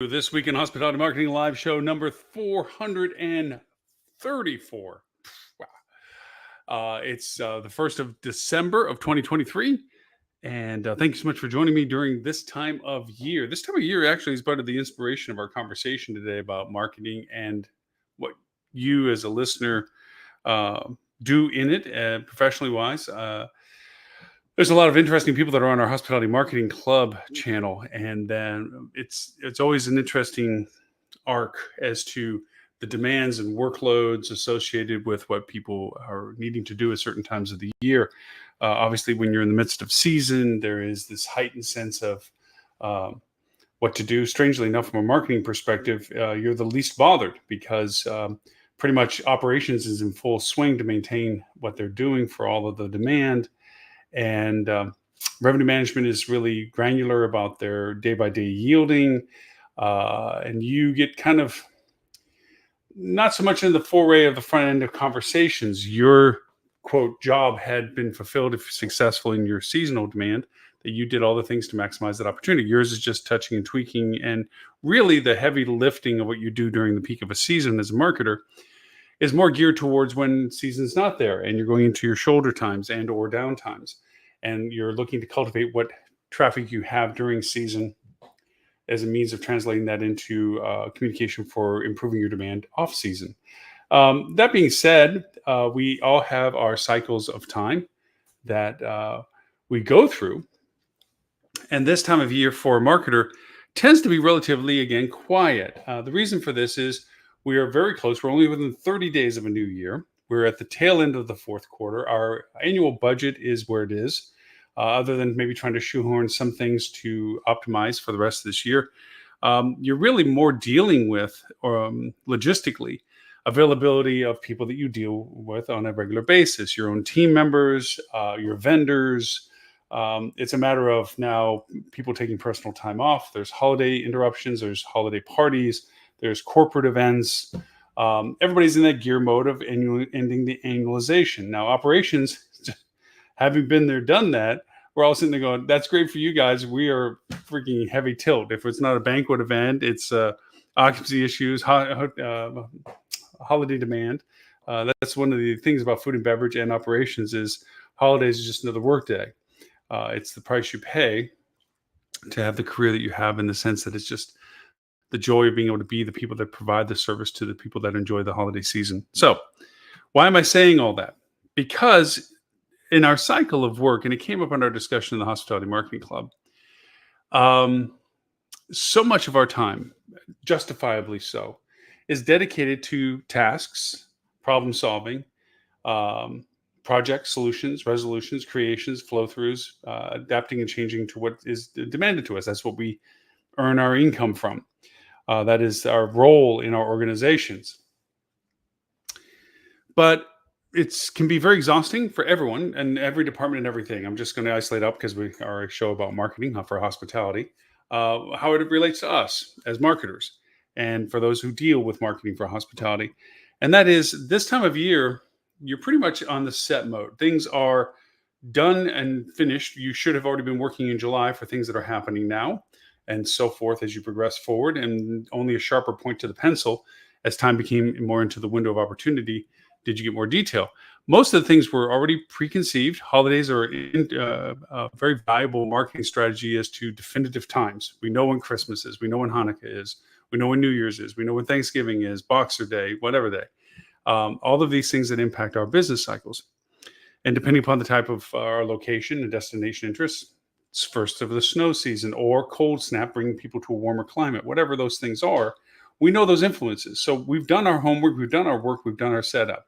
This Week in Hospitality Marketing live show number 434. Wow. It's the 1st of December of 2023. And thank you so much for joining me during this time of year. This time of year actually is part of the inspiration of our conversation today about marketing and what you as a listener uh, do in it, professionally wise. There's a lot of interesting people that are on our Hospitality Marketing Club channel, and then it's always an interesting arc as to the demands and workloads associated with what people are needing to do at certain times of the year. Obviously, when you're in the midst of season, there is this heightened sense of what to do. Strangely enough, from a marketing perspective, you're the least bothered because pretty much operations is in full swing to maintain what they're doing for all of the demand. And revenue management is really granular about their day-by-day yielding. And you get kind of not so much in the foray of the front end of conversations. Your quote job had been fulfilled if you're successful in your seasonal demand, that you did all the things to maximize that opportunity. Yours is just touching and tweaking, and really the heavy lifting of what you do during the peak of a season as a marketer is more geared towards when season's not there and you're going into your shoulder times and or down times, and you're looking to cultivate what traffic you have during season as a means of translating that into communication for improving your demand off season. That being said, we all have our cycles of time that we go through. And this time of year for a marketer tends to be relatively, again, quiet. The reason for this is we are very close. We're only within 30 days of a new year. We're at the tail end of the fourth quarter. Our annual budget is where it is. Other than maybe trying to shoehorn some things to optimize for the rest of this year, you're really more dealing with logistically availability of people that you deal with on a regular basis, your own team members, your vendors. It's a matter of now people taking personal time off. There's holiday interruptions, there's holiday parties, there's corporate events. Everybody's in that gear mode of ending the annualization. Now, operations, having been there, done that, we're all sitting there going, that's great for you guys. We are freaking heavy tilt. If it's not a banquet event, it's occupancy issues, holiday demand. That's one of the things about food and beverage and operations is holidays is just another work day. It's the price you pay to have the career that you have, in the sense that it's just the joy of being able to be the people that provide the service to the people that enjoy the holiday season. So why am I saying all that? Because in our cycle of work, and it came up in our discussion in the Hospitality Marketing Club, so much of our time, justifiably so, is dedicated to tasks, problem solving, projects, solutions, resolutions, creations, flow throughs, adapting and changing to what is demanded to us. That's what we earn our income from. That is our role in our organizations. But it can be very exhausting for everyone and every department and everything. I'm just going to isolate up because we are a show about marketing, not for hospitality, how it relates to us as marketers and for those who deal with marketing for hospitality. And that is, this time of year, you're pretty much on the set mode. Things are done and finished. You should have already been working in July for things that are happening now, and so forth as you progress forward, and only a sharper point to the pencil as time became more into the window of opportunity did you get more detail. Most of the things were already preconceived. Holidays are a very valuable marketing strategy as to definitive times. We know when Christmas is. We know when Hanukkah is. We know when New Year's is. We know when Thanksgiving is, Boxer Day, whatever day. All of these things that impact our business cycles. And depending upon the type of our location and destination interests, it's first of the snow season or cold snap, bringing people to a warmer climate, whatever those things are. We know those influences. So we've done our homework, we've done our work, we've done our setup.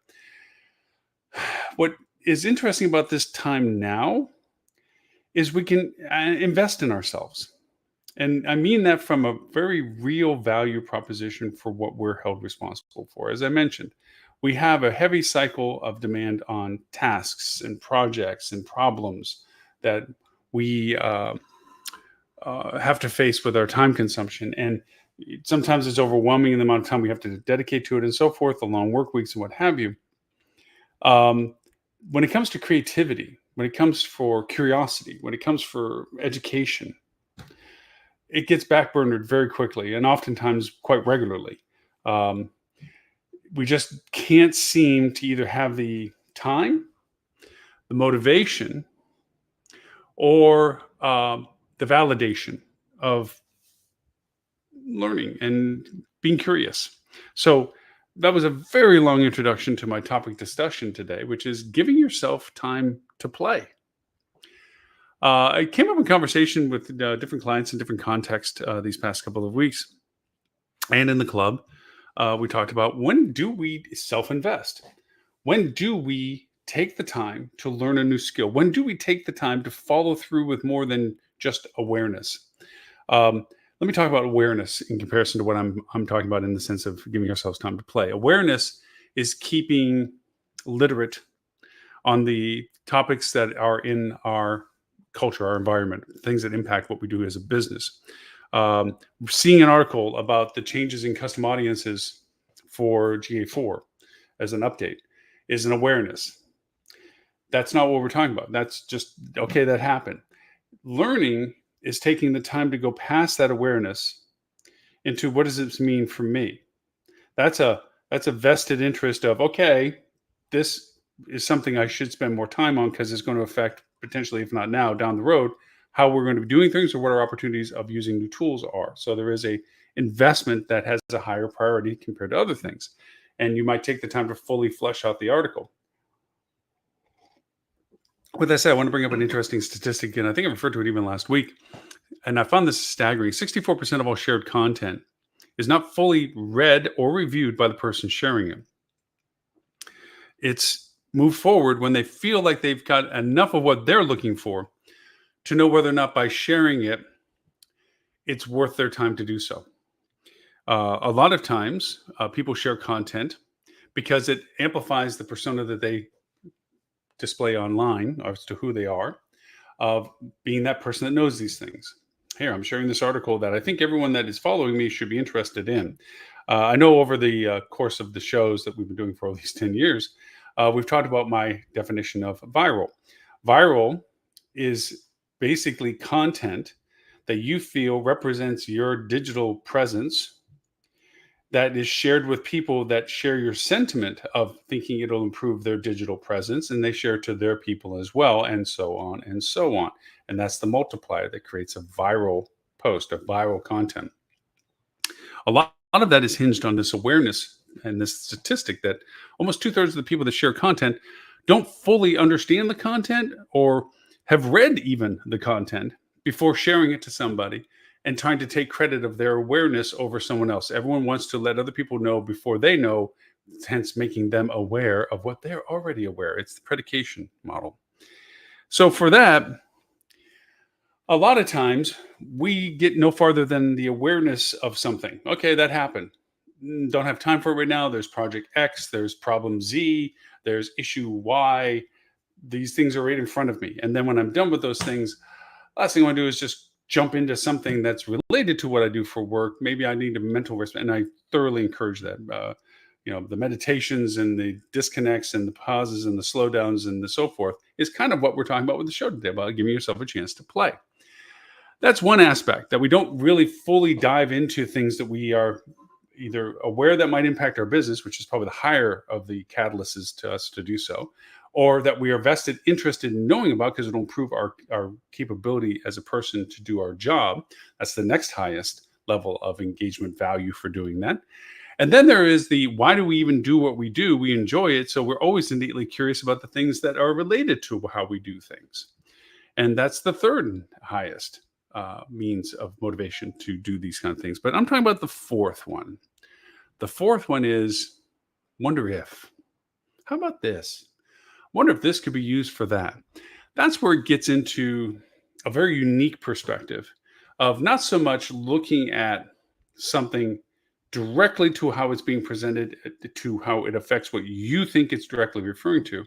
What is interesting about this time now is we can invest in ourselves. And I mean that from a very real value proposition for what we're held responsible for. As I mentioned, we have a heavy cycle of demand on tasks and projects and problems that we have to face with our time consumption. And sometimes it's overwhelming in the amount of time we have to dedicate to it and so forth, the long work weeks and what have you. When it comes to creativity, when it comes for curiosity, when it comes for education, it gets backburnered very quickly and oftentimes quite regularly. Um, we just can't seem to either have the time, the motivation, or the validation of learning and being curious. So that was a very long introduction to my topic discussion today, which is giving yourself time to play. I came up in conversation with different clients in different contexts these past couple of weeks, and in the club, we talked about when do we self-invest? When do we take the time to learn a new skill? When do we take the time to follow through with more than just awareness? Um, Let me talk about awareness in comparison to what I'm talking about in the sense of giving ourselves time to play. Awareness is keeping literate on the topics that are in our culture, our environment, things that impact what we do as a business. Seeing an article about the changes in custom audiences for GA4 as an update is an awareness. That's not what we're talking about. That's just, okay, that happened. Learning is taking the time to go past that awareness into what does this mean for me? That's a vested interest of, okay, this is something I should spend more time on because it's going to affect potentially, if not now, down the road, how we're going to be doing things or what our opportunities of using new tools are. So there is a investment that has a higher priority compared to other things. And you might take the time to fully flesh out the article. With that said, I want to bring up an interesting statistic, and I think I referred to it even last week. And I found this staggering. 64% of all shared content is not fully read or reviewed by the person sharing it. It's moved forward when they feel like they've got enough of what they're looking for to know whether or not by sharing it, it's worth their time to do so. A lot of times, people share content because it amplifies the persona that they display online as to who they are, of being that person that knows these things. Here, I'm sharing this article that I think everyone that is following me should be interested in. I know over the course of the shows that we've been doing for all these 10 years, we've talked about my definition of viral. Viral is basically content that you feel represents your digital presence that is shared with people that share your sentiment of thinking it'll improve their digital presence, and they share it to their people as well, and so on and so on. And that's the multiplier that creates a viral post, a viral content. A lot of that is hinged on this awareness and this statistic that almost two-thirds of the people that share content don't fully understand the content or have read even the content before sharing it to somebody and trying to take credit of their awareness over someone else. Everyone wants to let other people know before they know, hence making them aware of what they're already aware. It's the predication model. So for that, a lot of times we get no farther than the awareness of something. Okay, that happened. Don't have time for it right now. There's project X, there's problem Z, there's issue Y. These things are right in front of me. And then when I'm done with those things, last thing I want to do is just jump into something that's related to what I do for work. Maybe I need a mental rest, and I thoroughly encourage that. The meditations and the disconnects and the pauses and the slowdowns and the so forth is kind of what we're talking about with the show today, about giving yourself a chance to play. That's one aspect, that we don't really fully dive into things that we are either aware that might impact our business, which is probably the higher of the catalysts to us to do so, or that we are vested interest in knowing about because it'll improve our capability as a person to do our job. That's the next highest level of engagement value for doing that. And then there is the why do we even do what we do? We enjoy it. So we're always innately curious about the things that are related to how we do things. And that's the third highest means of motivation to do these kind of things. But I'm talking about the fourth one. The fourth one is wonder if. How about this? Wonder if this could be used for that. That's where it gets into a very unique perspective of not so much looking at something directly to how it's being presented, to how it affects what you think it's directly referring to,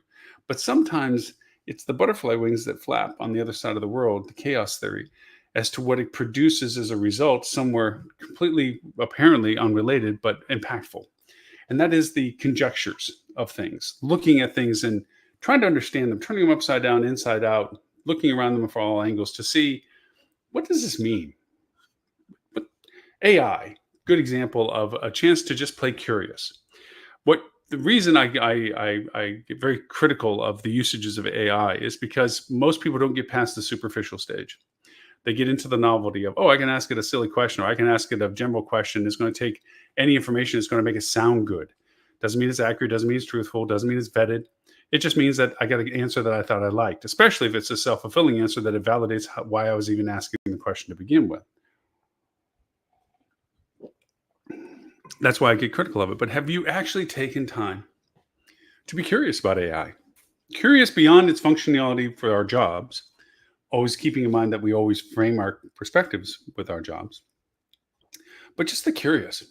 but sometimes it's the butterfly wings that flap on the other side of the world, the chaos theory, as to what it produces as a result somewhere completely apparently unrelated but impactful. And that is the conjectures of things, looking at things and trying to understand them, turning them upside down, inside out, looking around them from all angles to see, what does this mean? AI, good example of a chance to just play curious. What the reason I get very critical of the usages of AI is because most people don't get past the superficial stage. They get into the novelty of, oh, I can ask it a silly question, or I can ask it a general question. It's going to take any information, it's going to make it sound good. Doesn't mean it's accurate, doesn't mean it's truthful, doesn't mean it's vetted. It just means that I got an answer that I thought I liked, especially if it's a self fulfilling answer that it validates why I was even asking the question to begin with. That's why I get critical of it. But have you actually taken time to be curious about AI? Curious beyond its functionality for our jobs, always keeping in mind that we always frame our perspectives with our jobs, but just the curious.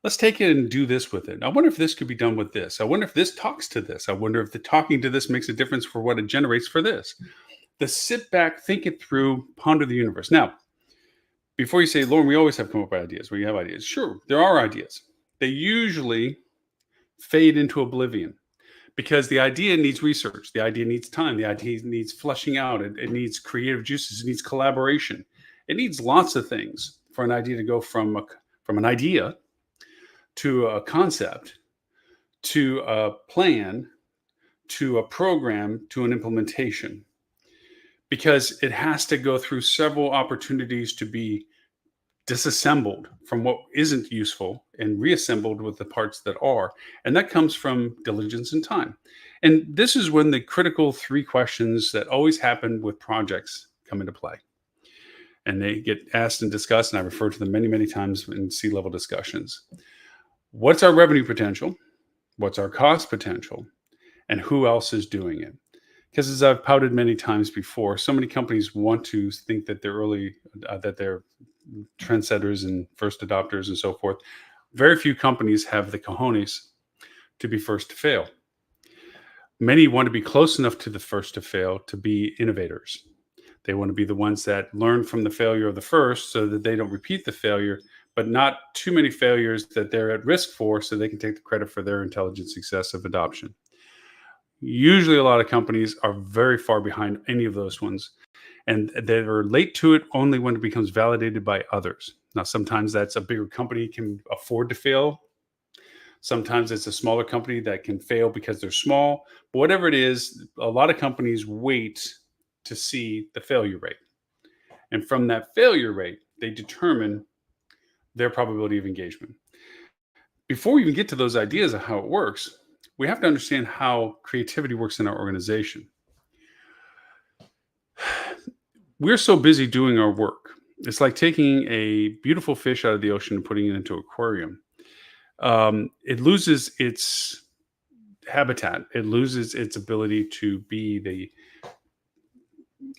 Let's take it and do this with it. I wonder if this could be done with this. I wonder if this talks to this. I wonder if the talking to this makes a difference for what it generates for this. The sit back, think it through, ponder the universe. Now, before you say, Lauren, we always have come up with ideas. We have ideas. Sure, there are ideas. They usually fade into oblivion because the idea needs research. The idea needs time. The idea needs fleshing out. It needs creative juices. It needs collaboration. It needs lots of things for an idea to go from an idea to a concept to a plan to a program to an implementation, because it has to go through several opportunities to be disassembled from what isn't useful and reassembled with the parts that are. And that comes from diligence and time. And this is when the critical three questions that always happen with projects come into play. And they get asked and discussed, and I refer to them many, many times in C-level discussions. What's our revenue potential? What's our cost potential? And who else is doing it? Because as I've pouted many times before, so many companies want to think that they're that they're trendsetters and first adopters and so forth. Very few companies have the cojones to be first to fail. Many want to be close enough to the first to fail to be innovators. They want to be the ones that learn from the failure of the first so that they don't repeat the failure, but not too many failures that they're at risk for so they can take the credit for their intelligent success of adoption. Usually a lot of companies are very far behind any of those ones, and they're late to it only when it becomes validated by others. Now, sometimes that's a bigger company can afford to fail. Sometimes it's a smaller company that can fail because they're small. But whatever it is, a lot of companies wait to see the failure rate. And from that failure rate, they determine their probability of engagement. Before we even get to those ideas of how it works, we have to understand how creativity works in our organization. We're so busy doing our work. It's like taking a beautiful fish out of the ocean and putting it into an aquarium. It loses its habitat. It loses its ability to be the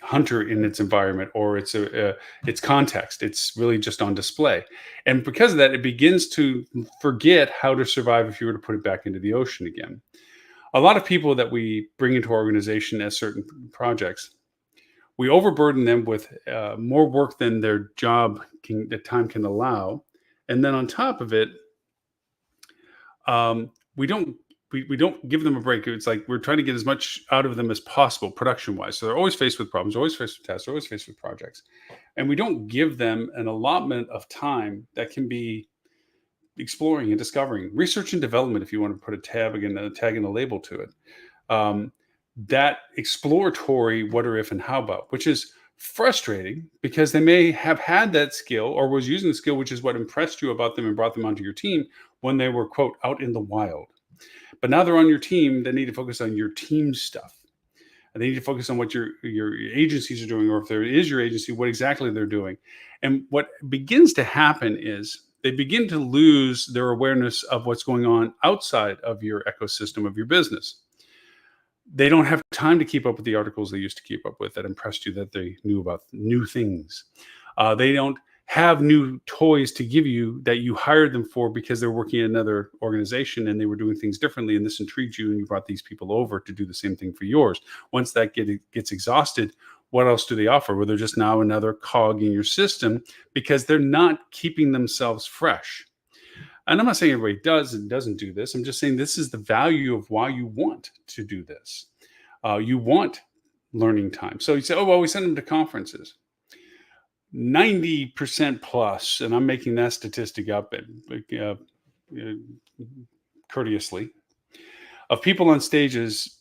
hunter in its environment or its context. It's really just on display. And because of that, it begins to forget how to survive if you were to put it back into the ocean again. A lot of people that we bring into our organization as certain projects, we overburden them with more work than their job the time can allow. And then on top of it, we don't give them a break. It's like we're trying to get as much out of them as possible production wise. So they're always faced with problems, always faced with tests, always faced with projects. And we don't give them an allotment of time that can be exploring and discovering, research and development, if you want to put a tag and a label to it. That exploratory what or if and how about, which is frustrating because they may have had that skill or was using the skill, which is what impressed you about them and brought them onto your team when they were, quote, out in the wild. But now they're on your team. They need to focus on your team stuff. And they need to focus on what your agencies are doing, or if there is your agency, what exactly they're doing. And what begins to happen is they begin to lose their awareness of what's going on outside of your ecosystem of your business. They don't have time to keep up with the articles they used to keep up with that impressed you that they knew about new things. They don't have new toys to give you that you hired them for because they're working in another organization and they were doing things differently, and this intrigued you and you brought these people over to do the same thing for yours. Once that gets exhausted, what else do they offer? Well, they're just now another cog in your system because they're not keeping themselves fresh. And I'm not saying everybody does and doesn't do this. I'm just saying this is the value of why you want to do this. You want learning time. So you say, oh, well, we send them to conferences. 90% plus, and I'm making that statistic up uh, courteously, of people on stages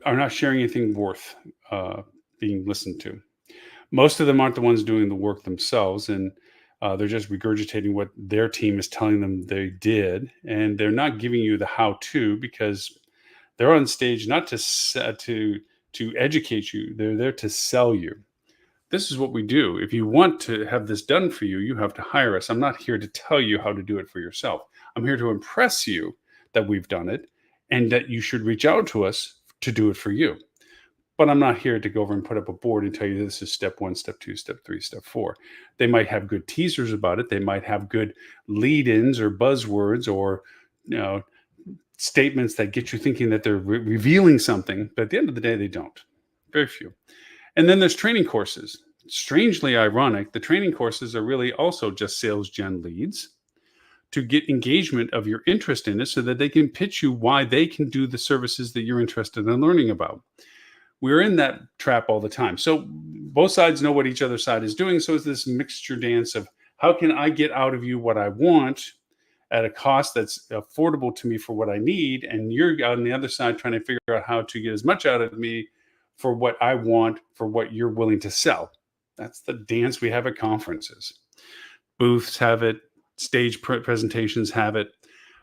are not sharing anything worth uh, being listened to. Most of them aren't the ones doing the work themselves, and they're just regurgitating what their team is telling them they did, and they're not giving you the how-to because they're on stage not to educate you; they're there to sell you. This is what we do. If you want to have this done for you, you have to hire us. I'm not here to tell you how to do it for yourself. I'm here to impress you that we've done it and that you should reach out to us to do it for you. But I'm not here to go over and put up a board and tell you this is step one, step two, step three, step four. They might have good teasers about it. They might have good lead ins or buzzwords or, you know, statements that get you thinking that they're revealing something. But at the end of the day, they don't. Very few. And then there's training courses. Strangely ironic, the training courses are really also just sales gen leads to get engagement of your interest in it so that they can pitch you why they can do the services that you're interested in learning about. We're in that trap all the time. So both sides know what each other side is doing. So it's this mixture dance of how can I get out of you what I want at a cost that's affordable to me for what I need, and you're on the other side trying to figure out how to get as much out of me for what I want, for what you're willing to sell. That's the dance we have at conferences. Booths have it, stage presentations have it,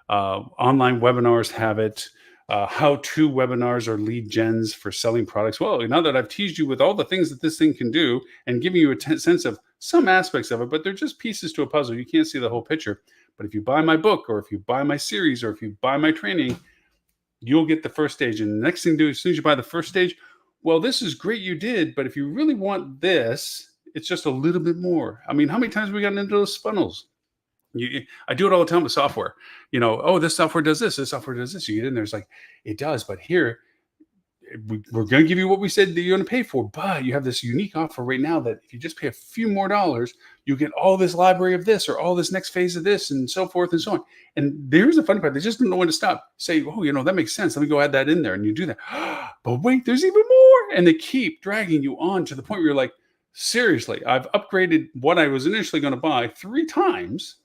online webinars have it, how-to webinars or lead gens for selling products. Well, now that I've teased you with all the things that this thing can do and giving you a sense of some aspects of it, but they're just pieces to a puzzle. You can't see the whole picture. But if you buy my book or if you buy my series or if you buy my training, you'll get the first stage. And the next thing to do, as soon as you buy the first stage, well, this is great you did, but if you really want this, it's just a little bit more. I mean, how many times have we gotten into those funnels? I do it all the time with software. Oh, this software does this. This software does this. You get in there, it's like, it does. But here, we're going to give you what we said that you're going to pay for. But you have this unique offer right now that if you just pay a few more dollars, you get all this library of this or all this next phase of this and so forth and so on. And there's the funny part. They just don't know when to stop. Say, oh, that makes sense. Let me go add that in there. And you do that. But wait, there's even more. And they keep dragging you on to the point where you're like, seriously, I've upgraded what I was initially going to buy 3 times.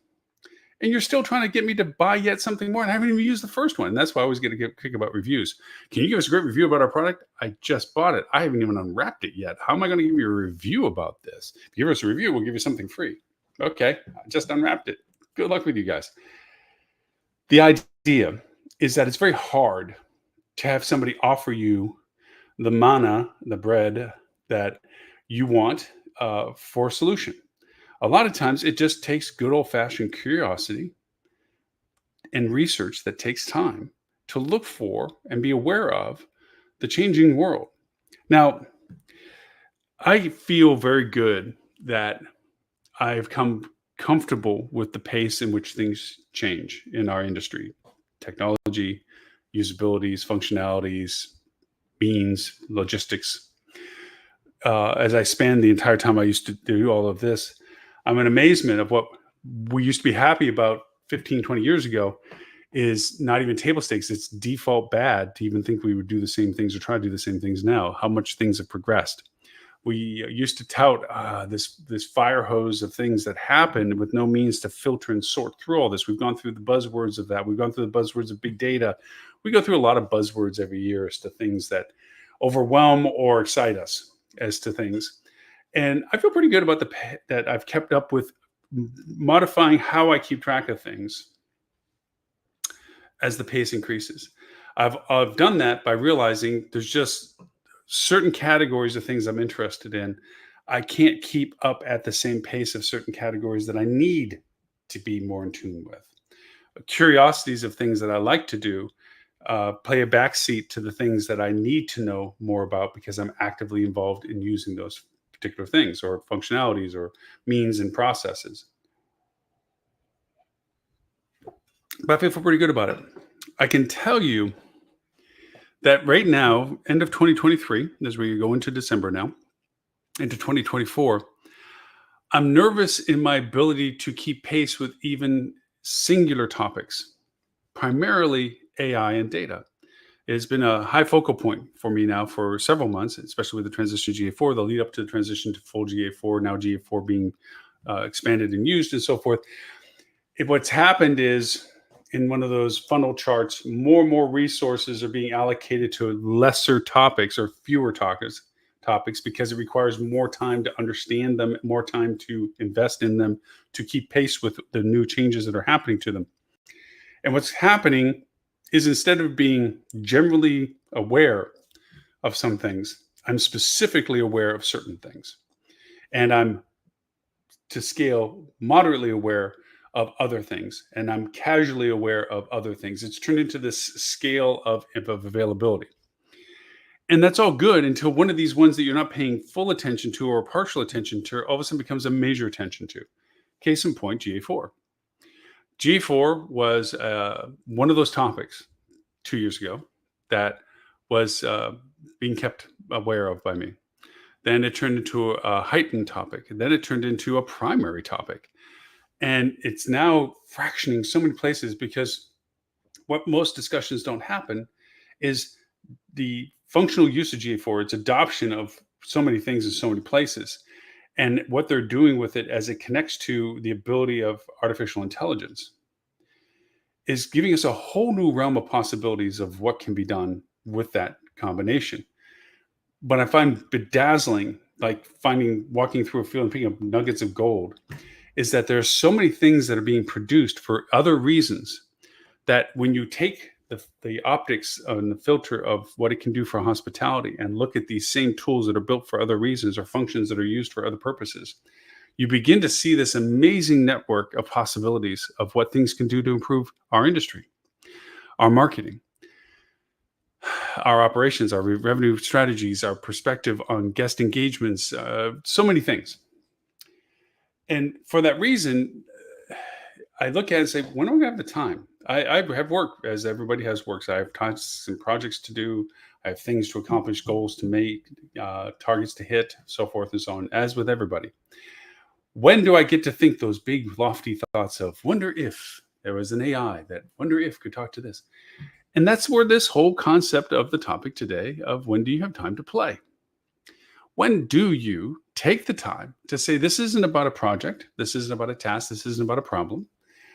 And you're still trying to get me to buy yet something more. And I haven't even used the first one. And that's why I always get a kick about reviews. Can you give us a great review about our product? I just bought it. I haven't even unwrapped it yet. How am I going to give you a review about this? If you give us a review, we'll give you something free. Okay, I just unwrapped it. Good luck with you guys. The idea is that it's very hard to have somebody offer you the manna, the bread that you want for a solution. A lot of times it just takes good old-fashioned curiosity and research that takes time to look for and be aware of the changing world. Now, I feel very good that I've come comfortable with the pace in which things change in our industry. Technology, usabilities, functionalities, means, logistics. As I span the entire time I used to do all of this, I'm in amazement of what we used to be happy about 15, 20 years ago is not even table stakes. It's default bad to even think we would do the same things or try to do the same things now, how much things have progressed. We used to tout this fire hose of things that happened with no means to filter and sort through all this. We've gone through the buzzwords of that. We've gone through the buzzwords of big data. We go through a lot of buzzwords every year as to things that overwhelm or excite us as to things. And I feel pretty good about that I've kept up with modifying how I keep track of things as the pace increases. I've done that by realizing there's just certain categories of things I'm interested in. I can't keep up at the same pace of certain categories that I need to be more in tune with. Curiosities of things that I like to do play a backseat to the things that I need to know more about because I'm actively involved in using those particular things or functionalities or means and processes. But I feel pretty good about it. I can tell you that right now, end of 2023, as we go into December now, into 2024, I'm nervous in my ability to keep pace with even singular topics, primarily AI and data. It's been a high focal point for me now for several months, especially with the transition to GA4, the lead up to the transition to full GA4, now GA4 being expanded and used and so forth. What's happened is in one of those funnel charts, more and more resources are being allocated to lesser topics or fewer topics because it requires more time to understand them, more time to invest in them, to keep pace with the new changes that are happening to them. And what's happening is instead of being generally aware of some things, I'm specifically aware of certain things. And I'm to scale moderately aware of other things. And I'm casually aware of other things. It's turned into this scale of availability. And that's all good until one of these ones that you're not paying full attention to or partial attention to all of a sudden becomes a major attention to. Case in point, GA4. GA4 was one of those topics 2 years ago that was being kept aware of by me. Then it turned into a heightened topic. And then it turned into a primary topic. And it's now fractioning so many places because what most discussions don't happen is the functional use of GA4, its adoption of so many things in so many places, and what they're doing with it as it connects to the ability of artificial intelligence is giving us a whole new realm of possibilities of what can be done with that combination. But I find bedazzling, like walking through a field and picking up nuggets of gold, is that there are so many things that are being produced for other reasons that when you take the optics and the filter of what it can do for hospitality and look at these same tools that are built for other reasons or functions that are used for other purposes, you begin to see this amazing network of possibilities of what things can do to improve our industry, our marketing, our operations, our revenue strategies, our perspective on guest engagements, so many things. And for that reason, I look at it and say, when do I have the time? I have work, as everybody has work. So I have tasks and projects to do. I have things to accomplish, goals to make, targets to hit, so forth and so on, as with everybody. When do I get to think those big, lofty thoughts of, wonder if there was an AI that wonder if could talk to this? And that's where this whole concept of the topic today of when do you have time to play? When do you take the time to say, this isn't about a project, this isn't about a task, this isn't about a problem.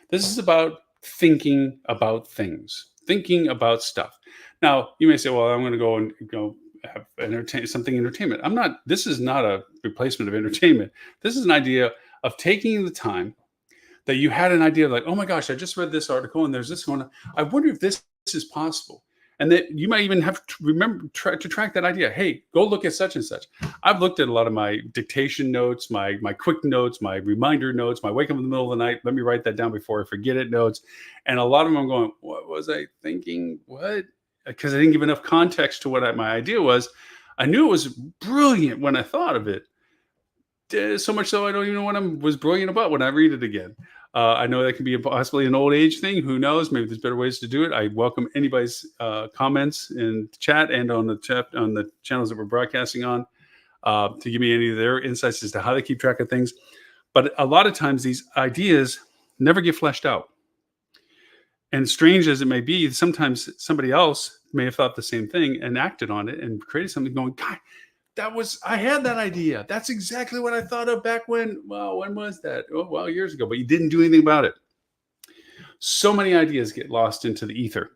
This is about thinking about things, thinking about stuff. Now, you may say, well, I'm going to go and have entertainment. This is not a replacement of entertainment. This is an idea of taking the time that you had an idea like, oh my gosh, I just read this article and there's this one. I wonder if this is possible. And that you might even have to remember to track that idea. Hey, go look at such and such. I've looked at a lot of my dictation notes, my quick notes, my reminder notes, my wake up in the middle of the night, let me write that down before I forget it notes. And a lot of them I'm going, what was I thinking? What? Because I didn't give enough context to what my idea was. I knew it was brilliant when I thought of it. So much so I don't even know what I was brilliant about when I read it again. I know that can be possibly an old age thing. Who knows? Maybe there's better ways to do it. I welcome anybody's comments in chat and on the channels that we're broadcasting on to give me any of their insights as to how they keep track of things. But a lot of times these ideas never get fleshed out. And strange as it may be, sometimes somebody else may have thought the same thing and acted on it and created something going, God, I had that idea. That's exactly what I thought of back when. Well, when was that? Oh, well, years ago, but you didn't do anything about it. So many ideas get lost into the ether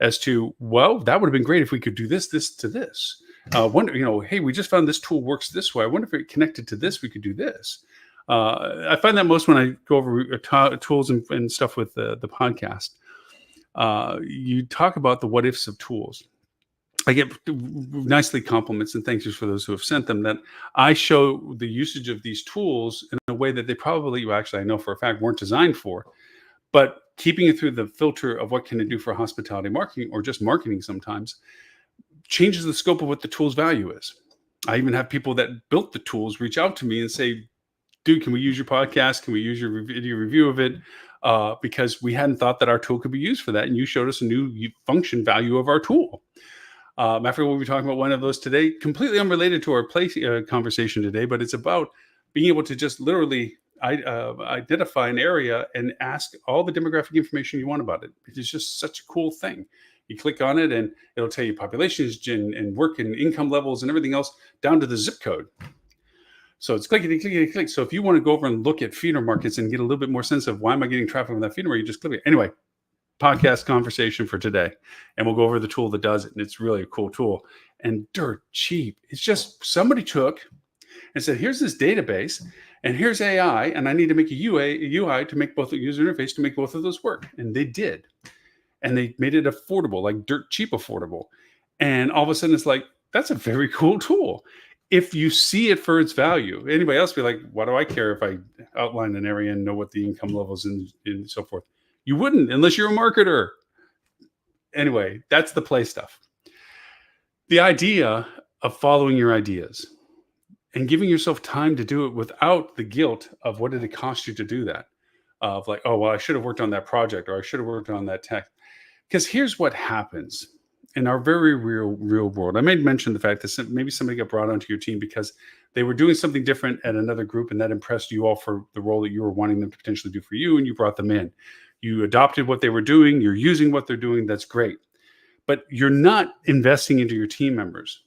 as to, well, that would have been great if we could do this to this. Wonder, hey, we just found this tool works this way. I wonder if it connected to this, we could do this. I find that most when I go over tools and stuff with the podcast. You talk about the what ifs of tools. I get nicely compliments and thank yous for those who have sent them that I show the usage of these tools in a way that they probably, actually, I know for a fact, weren't designed for. But keeping it through the filter of what can it do for hospitality marketing or just marketing sometimes changes the scope of what the tool's value is. I even have people that built the tools reach out to me and say, dude, can we use your podcast? Can we use your video review of it? Because we hadn't thought that our tool could be used for that. And you showed us a new function value of our tool. After we'll be talking about one of those today, completely unrelated to our conversation today, but it's about being able to just literally identify an area and ask all the demographic information you want about it. It's just such a cool thing. You click on it and it'll tell you populations and work and income levels and everything else down to the zip code. So it's clickety, clickety, click. So if you want to go over and look at feeder markets and get a little bit more sense of why am I getting traffic from that feeder market, you just click it. Anyway, podcast conversation for today. And we'll go over the tool that does it. And it's really a cool tool and dirt cheap. It's just somebody took and said, here's this database and here's AI. And I need to make a UI to make both the user interface to make both of those work. And they did. And they made it affordable, like dirt cheap affordable. And all of a sudden it's like, that's a very cool tool. If you see it for its value, anybody else be like, what do I care if I outline an area and know what the income levels and so forth? You wouldn't unless you're a marketer. Anyway, that's the play stuff. The idea of following your ideas and giving yourself time to do it without the guilt of what did it cost you to do that? Of like, oh, well, I should have worked on that project or I should have worked on that tech. Because here's what happens in our very real world. I made mention the fact that maybe somebody got brought onto your team because they were doing something different at another group and that impressed you all for the role that you were wanting them to potentially do for you, and you brought them in. You adopted what they were doing. You're using what they're doing. That's great. But you're not investing into your team members.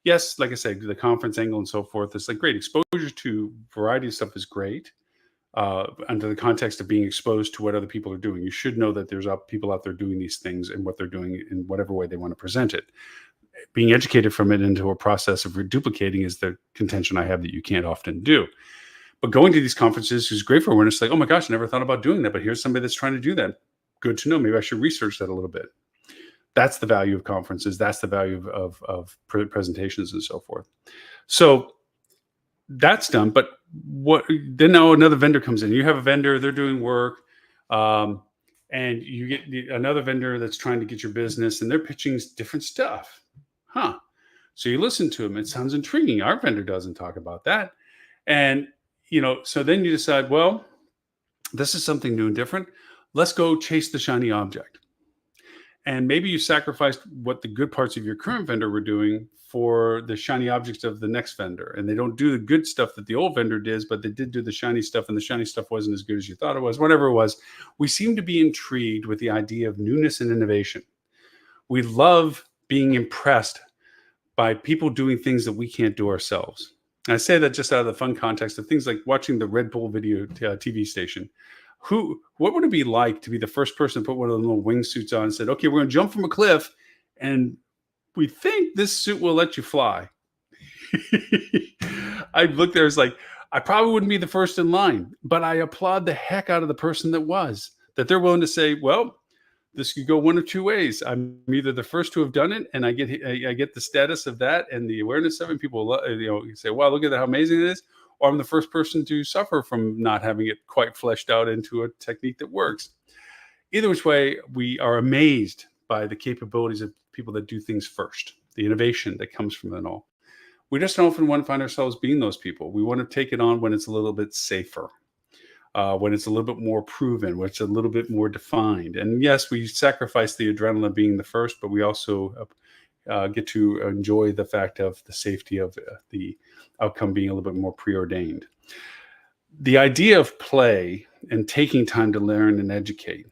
Yes, like I said, the conference angle and so forth is like great. Exposure to variety of stuff is great. Under the context of being exposed to what other people are doing. You should know that there's people out there doing these things and what they're doing in whatever way they want to present it. Being educated from it into a process of reduplicating is the contention I have that you can't often do. But going to these conferences is great for awareness. Like, oh my gosh, I never thought about doing that, but here's somebody that's trying to do that. Good to know. Maybe I should research that a little bit. That's the value of conferences. That's the value of presentations and so forth. So that's done. But then now another vendor comes in. You have a vendor, they're doing work, and you get another vendor that's trying to get your business, and they're pitching different stuff. So you listen to them. It sounds intriguing. Our vendor doesn't talk about that. And, so then you decide, well, this is something new and different. Let's go chase the shiny object. And maybe you sacrificed what the good parts of your current vendor were doing for the shiny objects of the next vendor. And they don't do the good stuff that the old vendor did, but they did do the shiny stuff, and the shiny stuff wasn't as good as you thought it was, whatever it was. We seem to be intrigued with the idea of newness and innovation. We love being impressed by people doing things that we can't do ourselves. And I say that just out of the fun context of things like watching the Red Bull video TV station. What would it be like to be the first person to put one of the little wingsuits on and said, okay, we're going to jump from a cliff and we think this suit will let you fly. I looked there, it's like, I probably wouldn't be the first in line, but I applaud the heck out of the person that they're willing to say, well, this could go one of two ways. I'm either the first to have done it and I get the status of that and the awareness of it. People say, wow, look at that, how amazing it is. Or I'm the first person to suffer from not having it quite fleshed out into a technique that works. Either which way, we are amazed by the capabilities of people that do things first, the innovation that comes from it all. We just often want to find ourselves being those people. We want to take it on when it's a little bit safer, when it's a little bit more proven, when it's a little bit more defined. And yes, we sacrifice the adrenaline being the first, but we also get to enjoy the fact of the safety of the outcome being a little bit more preordained. The idea of play and taking time to learn and educate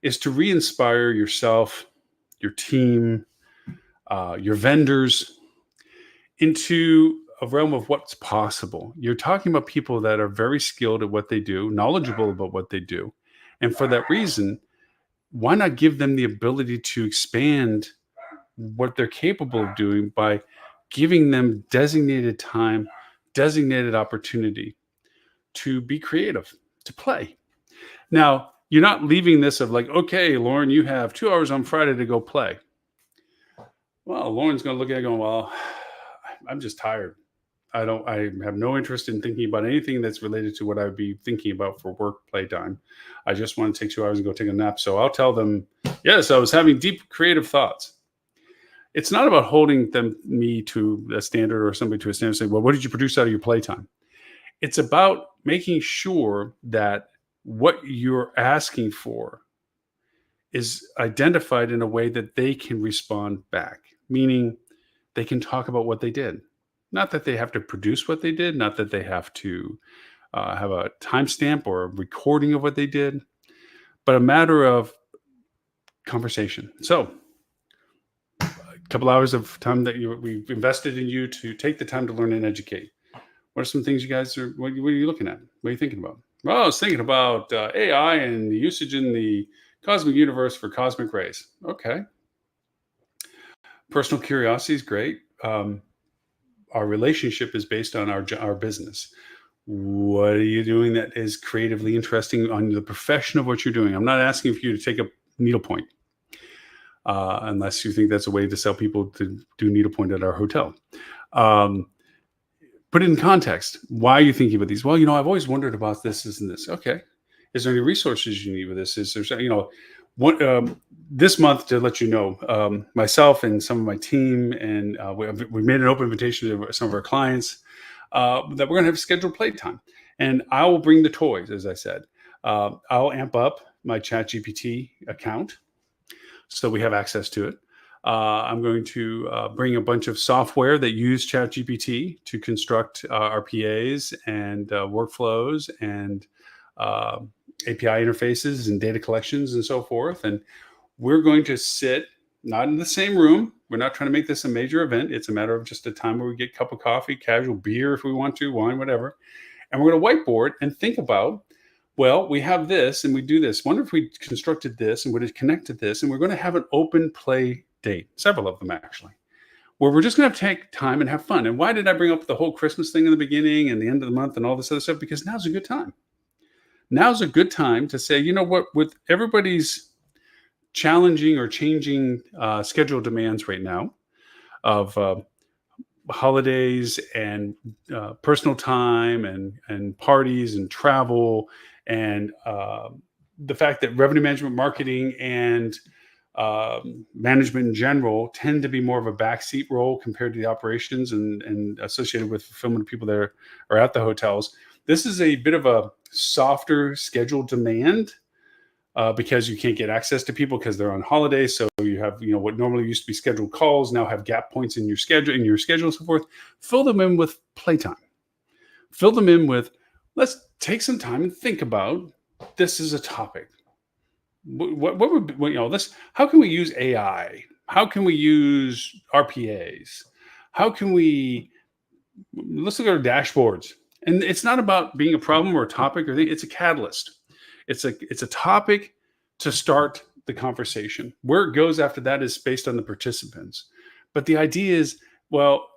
is to re-inspire yourself, your team, your vendors into a realm of what's possible. You're talking about people that are very skilled at what they do, knowledgeable about what they do. And for that reason, why not give them the ability to expand what they're capable of doing by giving them designated time, designated opportunity to be creative, to play. Now, you're not leaving this of like, okay, Lauren, you have 2 hours on Friday to go play. Well, Lauren's going to look at it going, well, I'm just tired. I have no interest in thinking about anything that's related to what I would be thinking about for work playtime. I just want to take 2 hours and go take a nap. So I'll tell them, yes, I was having deep creative thoughts. It's not about holding me to a standard or somebody to a standard and say, well, what did you produce out of your playtime? It's about making sure that what you're asking for is identified in a way that they can respond back, meaning they can talk about what they did. Not that they have to produce what they did, not that they have to have a timestamp or a recording of what they did, but a matter of conversation. So, a couple hours of time that we've invested in you to take the time to learn and educate. What are some things you guys are? What are you looking at? What are you thinking about? Well, I was thinking about AI and the usage in the cosmic universe for cosmic rays. Okay, personal curiosity is great. Our relationship is based on our business. What are you doing that is creatively interesting on the profession of what you're doing? I'm not asking for you to take a needlepoint, unless you think that's a way to sell people to do needlepoint at our hotel. Um, put it in context. Why are you thinking about these? Well, I've always wondered about this and this. Okay. Is there any resources you need with this? Is there, what, this month, to let you know, myself and some of my team, and we made an open invitation to some of our clients that we're going to have scheduled playtime. And I will bring the toys, as I said. I'll amp up my ChatGPT account so we have access to it. I'm going to bring a bunch of software that use ChatGPT to construct RPAs and workflows and API interfaces and data collections and so forth. And we're going to sit not in the same room. We're not trying to make this a major event. It's a matter of just a time where we get a cup of coffee, casual beer if we want to, wine, whatever. And we're going to whiteboard and think about, well, we have this and we do this. Wonder if we constructed this and would it connect to this? And we're going to have an open play date, several of them actually, where we're just going to take time and have fun. And why did I bring up the whole Christmas thing in the beginning and the end of the month and all this other stuff? Because now's a good time. Now's a good time to say, you know what, with everybody's challenging or changing schedule demands right now of holidays and personal time and parties and travel and the fact that revenue management, marketing, and management in general tend to be more of a backseat role compared to the operations and associated with fulfillment of people that are at the hotels. This is a bit of a softer schedule demand because you can't get access to people because they're on holiday. So you have, what normally used to be scheduled calls now have gap points in your schedule and so forth. Fill them in with playtime. Fill them in with, let's take some time and think about this as a topic. What would this? How can we use AI? How can we use RPAs? How can we? Let's look at our dashboards. And it's not about being a problem or a topic or thing. It's a catalyst. It's a topic to start the conversation. Where it goes after that is based on the participants. But the idea is, well,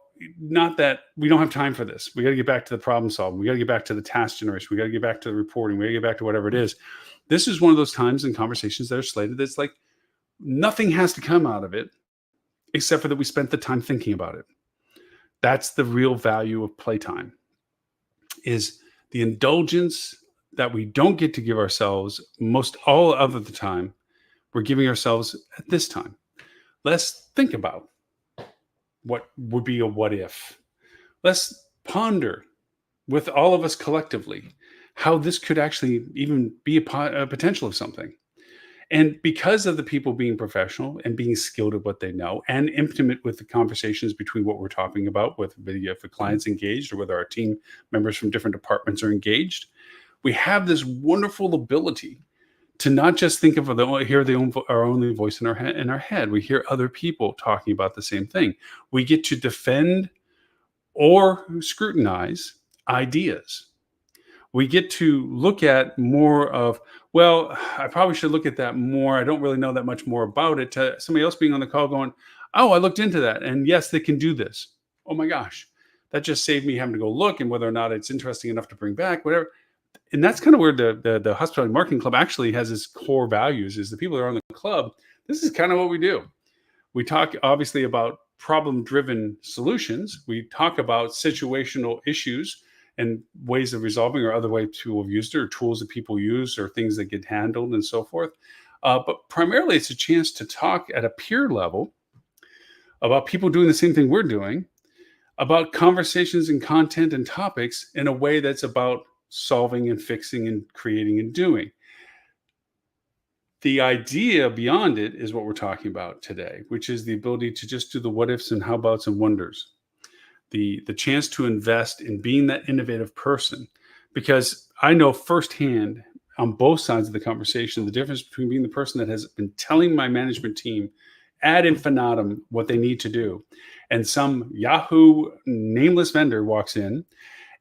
not that we don't have time for this. We got to get back to the problem solving. We got to get back to the task generation. We got to get back to the reporting. We got to get back to whatever it is. This is one of those times in conversations that are slated that's like nothing has to come out of it except for that we spent the time thinking about it. That's the real value of playtime, is the indulgence that we don't get to give ourselves most all of the time. We're giving ourselves at this time. Let's think about what would be a what if. Let's ponder with all of us collectively how this could actually even be a potential of something. And because of the people being professional and being skilled at what they know and intimate with the conversations between what we're talking about, whether if the client's engaged or whether our team members from different departments are engaged, we have this wonderful ability to not just think of our only voice in our head. We hear other people talking about the same thing. We get to defend or scrutinize ideas. We get to look at more of, well, I probably should look at that more. I don't really know that much more about it. To somebody else being on the call going, oh, I looked into that. And yes, they can do this. Oh my gosh, that just saved me having to go look and whether or not it's interesting enough to bring back, whatever. And that's kind of where the Hospitality Marketing Club actually has its core values, is the people that are on the club. This is kind of what we do. We talk obviously about problem-driven solutions. We talk about situational issues and ways of resolving, or other ways people have used it, or tools that people use, or things that get handled and so forth. But primarily it's a chance to talk at a peer level about people doing the same thing we're doing, about conversations and content and topics in a way that's about solving and fixing and creating and doing. The idea beyond it is what we're talking about today, which is the ability to just do the what ifs and how abouts and wonders. The chance to invest in being that innovative person because I know firsthand on both sides of the conversation the difference between being the person that has been telling my management team ad infinitum what they need to do, and some Yahoo nameless vendor walks in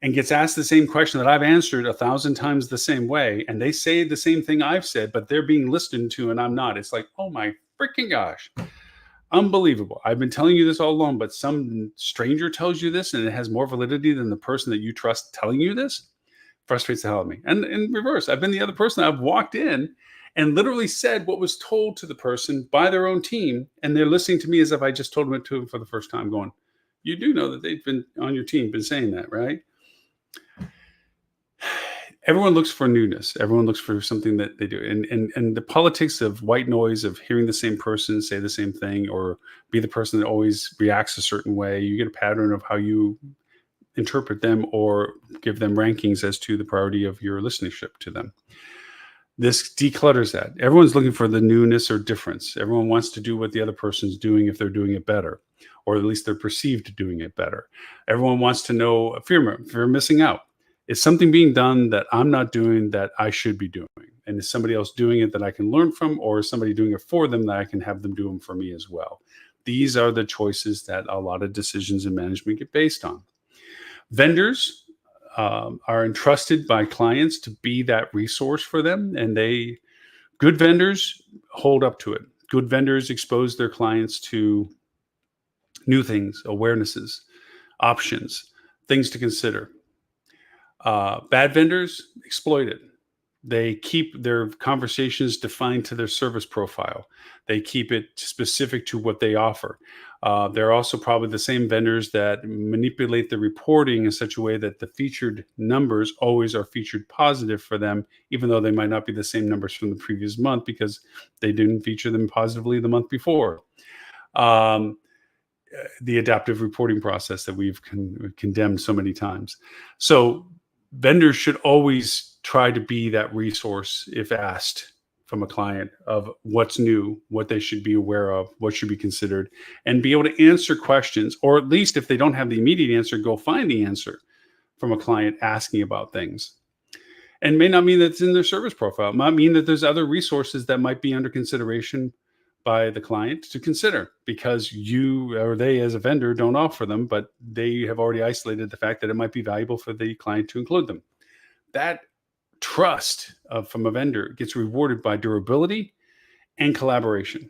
and gets asked the same question that I've answered 1,000 times the same way, and they say the same thing I've said, but they're being listened to and I'm not. It's like, oh my freaking gosh. Unbelievable. I've been telling you this all along, but some stranger tells you this and it has more validity than the person that you trust telling you this. Frustrates the hell out of me. And in reverse, I've been the other person. I've walked in and literally said what was told to the person by their own team, and they're listening to me as if I just told it to them for the first time, going, you do know that they've been on your team, been saying that, right? Everyone looks for newness. Everyone looks for something that they do. And the politics of white noise, of hearing the same person say the same thing or be the person that always reacts a certain way, you get a pattern of how you interpret them or give them rankings as to the priority of your listenership to them. This declutters that. Everyone's looking for the newness or difference. Everyone wants to do what the other person's doing if they're doing it better, or at least they're perceived doing it better. Everyone wants to know fear missing out. Is something being done that I'm not doing that I should be doing? And is somebody else doing it that I can learn from, or is somebody doing it for them that I can have them do them for me as well? These are the choices that a lot of decisions in management get based on. Vendors are entrusted by clients to be that resource for them, and good vendors hold up to it. Good vendors expose their clients to new things, awarenesses, options, things to consider. Bad vendors exploit it. They keep their conversations defined to their service profile. They keep it specific to what they offer. They're also probably the same vendors that manipulate the reporting in such a way that the featured numbers always are featured positive for them, even though they might not be the same numbers from the previous month because they didn't feature them positively the month before. The adaptive reporting process that we've condemned so many times. So vendors should always try to be that resource if asked from a client of what's new, what they should be aware of, what should be considered, and be able to answer questions, or at least if they don't have the immediate answer, go find the answer from a client asking about things. And may not mean that it's in their service profile. It might mean that there's other resources that might be under consideration by the client to consider because you or they as a vendor don't offer them, but they have already isolated the fact that it might be valuable for the client to include them. That trust from a vendor gets rewarded by durability and collaboration.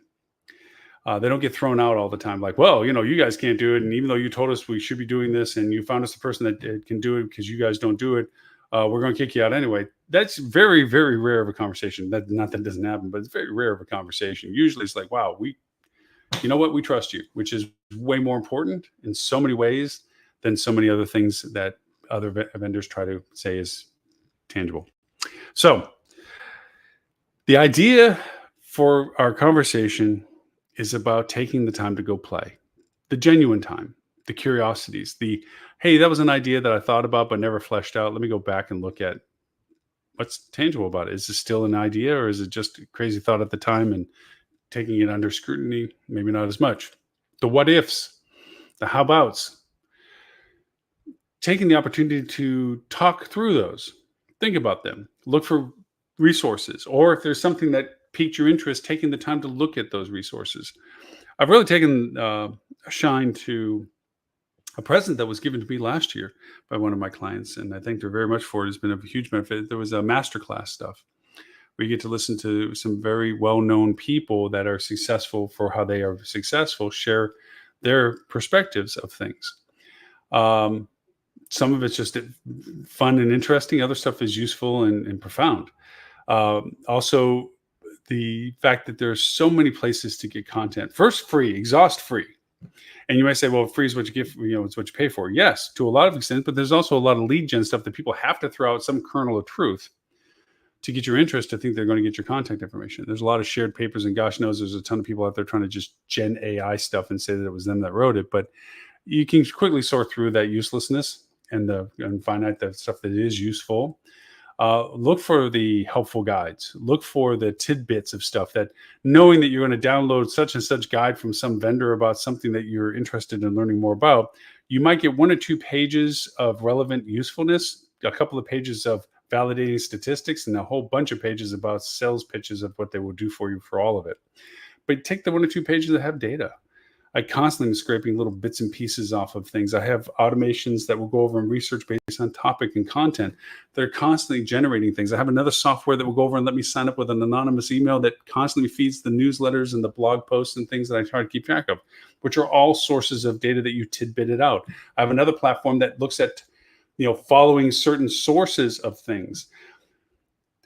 They don't get thrown out all the time like, well, you guys can't do it. And even though you told us we should be doing this and you found us the person that can do it because you guys don't do it, we're going to kick you out anyway. That's very, very rare of a conversation. Not that it doesn't happen, but it's very rare of a conversation. Usually it's like, wow, we trust you, which is way more important in so many ways than so many other things that other vendors try to say is tangible. So the idea for our conversation is about taking the time to go play, the genuine time, the curiosities, hey, that was an idea that I thought about but never fleshed out. Let me go back and look at what's tangible about it. Is this still an idea, or is it just a crazy thought at the time and taking it under scrutiny? Maybe not as much. The what ifs, the how abouts, taking the opportunity to talk through those, think about them, look for resources, or if there's something that piqued your interest, taking the time to look at those resources. I've really taken a shine to a present that was given to me last year by one of my clients, and I thank her very much for it. It's been a huge benefit. There was a masterclass stuff where you get to listen to some very well-known people that are successful for how they are successful, share their perspectives of things. Some of it's just fun and interesting. Other stuff is useful and profound. Also, the fact that there's so many places to get content. First, free, exhaust free. And you might say, well, free is what you give, it's what you pay for. Yes, to a lot of extent, but there's also a lot of lead gen stuff that people have to throw out some kernel of truth to get your interest to think they're going to get your contact information. There's a lot of shared papers, and gosh knows there's a ton of people out there trying to just gen AI stuff and say that it was them that wrote it. But you can quickly sort through that uselessness and find out that stuff that is useful. Look for the helpful guides. Look for the tidbits of stuff that, knowing that you're going to download such and such guide from some vendor about something that you're interested in learning more about, you might get 1 or 2 pages of relevant usefulness a couple of pages of validating statistics and a whole bunch of pages about sales pitches of what they will do for you for all of it. But take the 1 or 2 pages that have data. I constantly am scraping little bits and pieces off of things. I have automations that will go over and research based on topic and content. They're constantly generating things. I have another software that will go over and let me sign up with an anonymous email that constantly feeds the newsletters and the blog posts and things that I try to keep track of, which are all sources of data that you tidbitted out. I have another platform that looks at, following certain sources of things.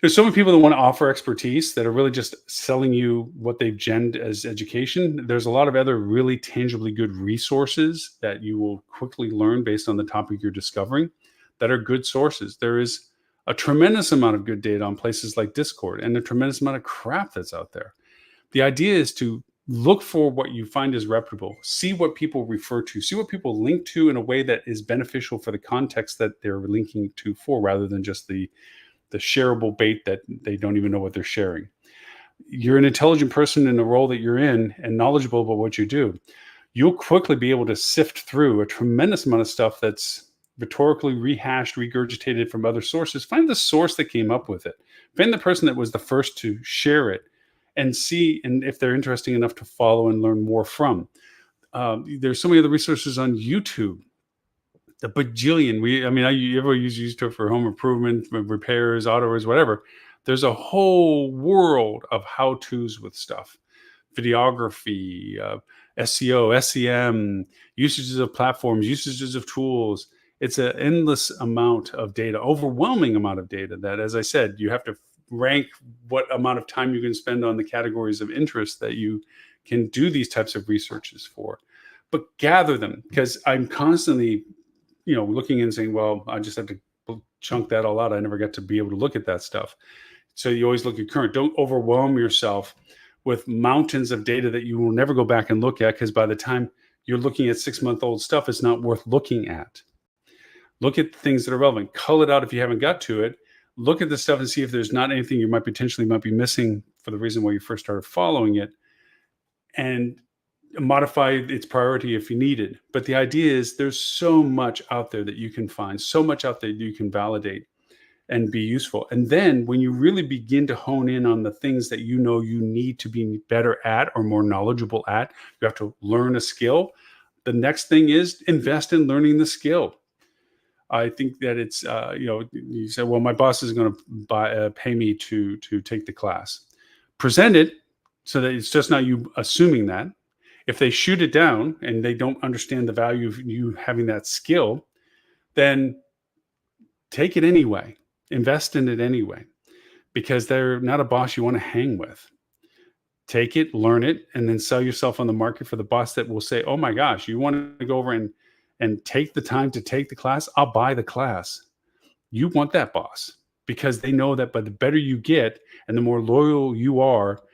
There's so many people that want to offer expertise that are really just selling you what they've genned as education. There's a lot of other really tangibly good resources that you will quickly learn based on the topic you're discovering that are good sources. There is a tremendous amount of good data on places like Discord and a tremendous amount of crap that's out there. The idea is to look for what you find is reputable, see what people refer to, see what people link to in a way that is beneficial for the context that they're linking to for, rather than just the shareable bait that they don't even know what they're sharing. You're an intelligent person in the role that you're in and knowledgeable about what you do. You'll quickly be able to sift through a tremendous amount of stuff that's rhetorically rehashed, regurgitated from other sources. Find the source that came up with it. Find the person that was the first to share it and see and if they're interesting enough to follow and learn more from. There's so many other resources on YouTube. The bajillion. Everybody uses YouTube for home improvement, repairs, autos, whatever. There's a whole world of how-tos with stuff, videography, SEO, SEM, usages of platforms, usages of tools. It's an endless amount of data, overwhelming amount of data that, as I said, you have to rank what amount of time you can spend on the categories of interest that you can do these types of researches for. But gather them, because I'm constantly looking and saying, well, I just have to chunk that all out. I never get to be able to look at that stuff. So you always look at current. Don't overwhelm yourself with mountains of data that you will never go back and look at, because by the time you're looking at 6-month-old stuff, it's not worth looking at. Look at things that are relevant. Cull it out if you haven't got to it. Look at the stuff and see if there's not anything you might be missing for the reason why you first started following it, and modify its priority if you need it. But the idea is there's so much out there that you can find, so much out there that you can validate and be useful. And then when you really begin to hone in on the things that you need to be better at or more knowledgeable at, you have to learn a skill. The next thing is invest in learning the skill. I think that it's, you say, well, my boss is going to pay me to take the class. Present it so that it's just not you assuming that. If they shoot it down and they don't understand the value of you having that skill, then take it anyway. Invest in it anyway, because they're not a boss you want to hang with. Take it, learn it, and then sell yourself on the market for the boss that will say, oh my gosh, you want to go over and take the time to take the class? I'll buy the class. You want that boss, because they know that by the better you get and the more loyal you are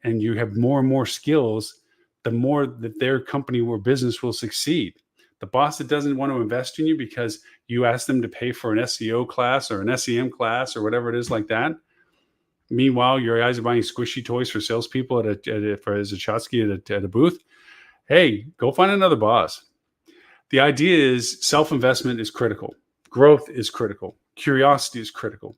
and you have more and more skills, the more that their company or business will succeed. The boss that doesn't want to invest in you because you ask them to pay for an SEO class or an SEM class or whatever it is like that. Meanwhile, your guys are buying squishy toys for salespeople for Zachotsky at a booth. Hey, go find another boss. The idea is self-investment is critical. Growth is critical. Curiosity is critical.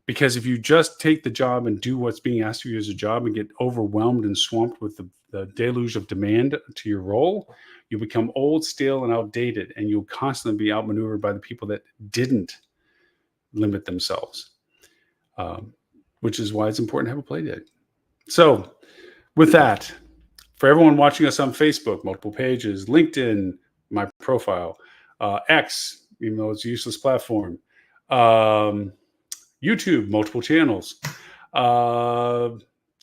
Because if you just take the job and do what's being asked of you as a job and get overwhelmed and swamped with the deluge of demand to your role, you become old, stale, and outdated, and you'll constantly be outmaneuvered by the people that didn't limit themselves, which is why it's important to have a play date. So with that, for everyone watching us on Facebook, multiple pages, LinkedIn, my profile, X, even though it's a useless platform, YouTube, multiple channels,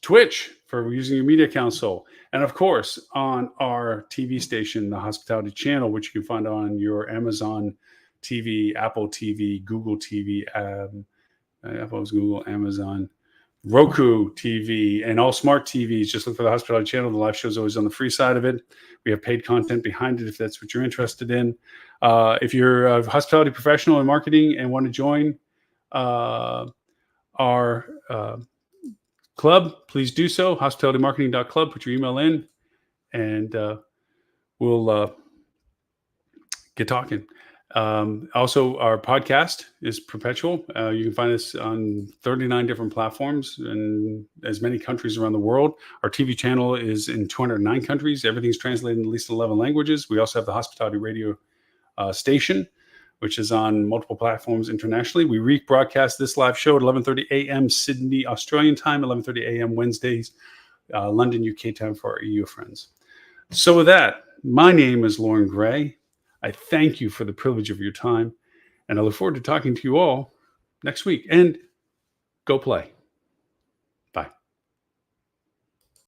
Twitch for using your media console, and of course on our TV station, the Hospitality Channel, which you can find on your Amazon TV, Apple TV, Google TV, Apple's Google, Amazon, Roku TV, and all smart TVs. Just look for the Hospitality Channel. The live show is always on the free side of it. We have paid content behind it if that's what you're interested in. If you're a hospitality professional in marketing and want to join our club, please do so. hospitalitymarketing.club. Put your email in, and we'll get talking. Also, our podcast is perpetual. You can find us on 39 different platforms in as many countries around the world. Our TV channel is in 209 countries. Everything's translated in at least 11 languages. We also have the Hospitality Radio station, which is on multiple platforms internationally. We rebroadcast this live show at 11:30 a.m. Sydney, Australian time, 11:30 a.m. Wednesdays, London, UK time for our EU friends. So with that, my name is Lauren Gray. I thank you for the privilege of your time, and I look forward to talking to you all next week. And go play.